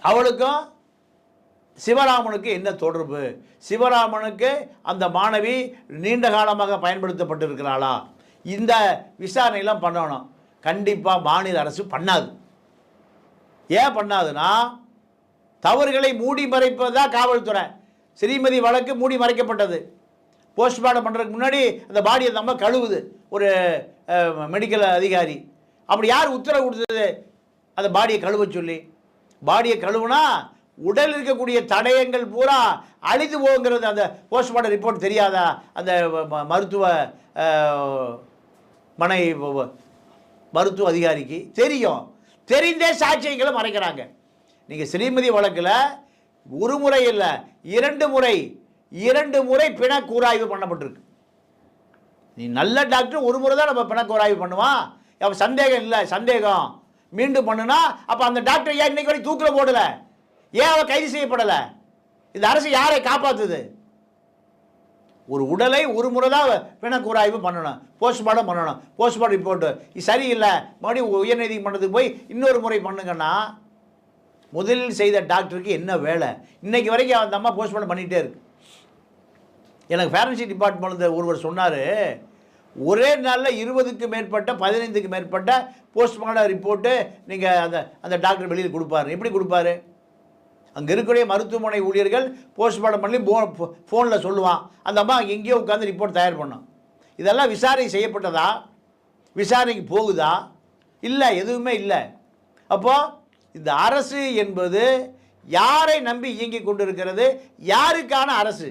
அவளுக்கும் சிவராமனுக்கு என்ன தொடர்பு? சிவராமனுக்கு அந்த மாணவி நீண்ட காலமாக பயன்படுத்தப்பட்டிருக்கிறாளா? இந்த விசாரணையெல்லாம் பண்ணணும். கண்டிப்பாக மாநில அரசு பண்ணாது. ஏன் பண்ணாதுன்னா, தவறுகளை மூடி மறைப்பதுதான் காவல்துறை. ஸ்ரீமதி வழக்கு மூடி மறைக்கப்பட்டது. போஸ்ட்மார்ட்டம் பண்ணுறதுக்கு முன்னாடி அந்த பாடியை நம்ம கழுவுது ஒரு மெடிக்கல் அதிகாரி. அப்படி யார் உத்தரவு கொடுத்தது அந்த பாடியை கழுவ சொல்லி? பாடியை கழுவுனா உடல் இருக்கக்கூடிய தடயங்கள் பூரா அழிந்து போங்கிறது அந்த போஸ்ட்மார்ட்டம் ரிப்போர்ட் தெரியாதா அந்த மருத்துவ மருத்துவ அதிகாரிக்கு? தெரியும். தெரிந்தே சாட்சியங்களை மறைக்கிறாங்க. நீங்கள் ஸ்ரீமதி வழக்கில் ஒரு முறை இல்லை, 2 முறை பிண கூராய்வு பண்ணப்பட்டிருக்கு. நீ நல்ல டாக்டர் ஒரு முறை தான் நம்ம பிண கூராய்வு பண்ணுவான். அப்போ சந்தேகம் இல்லை, சந்தேகம் மீண்டும் பண்ணுனா அப்போ அந்த டாக்டர் ஏன் இன்னைக்கு வரைக்கும் தூக்கில் போடலை? ஏன் அவன் கைது செய்யப்படலை? இந்த அரசு யாரை காப்பாற்றுது? ஒரு உடலை ஒரு முறை தான் பிண கூராய்வு பண்ணணும், போஸ்ட்மார்ட்டம் பண்ணணும். போஸ்ட்மார்ட்டம் ரிப்போர்ட்டு இது சரியில்லை, மறுபடியும் உயர்நீதிமன்றத்துக்கு போய் இன்னொரு முறை பண்ணுங்கன்னா முதலில் செய்த டாக்டருக்கு என்ன வேலை? இன்னைக்கு வரைக்கும் அந்த அம்மா போஸ்ட்மார்ட்டம் பண்ணிகிட்டே இருக்கு. எனக்கு ஃபேரன்சிக் டிபார்ட்மெண்ட் ஒருவர் சொன்னார், ஒரே நாளில் 20க்கு மேற்பட்ட 15க்கு மேற்பட்ட போஸ்ட்மார்ட்டம் ரிப்போர்ட்டு நீங்கள் அந்த டாக்டர் வெளியில் கொடுப்பாரு. எப்படி கொடுப்பாரு? அங்கே இருக்கக்கூடிய மருத்துவமனை ஊழியர்கள் போஸ்ட்மார்ட்டம் பண்ணி ஃபோனில் சொல்லுவான். அந்த அம்மா எங்கேயோ உட்காந்து ரிப்போர்ட் தயார் பண்ணோம். இதெல்லாம் விசாரணை செய்யப்பட்டதா? விசாரணைக்கு போகுதா? இல்லை, எதுவுமே இல்லை. அப்போது இந்த அரசு என்பது யாரை நம்பி இயங்கி கொண்டிருக்கிறது? யாருக்கான அரசு?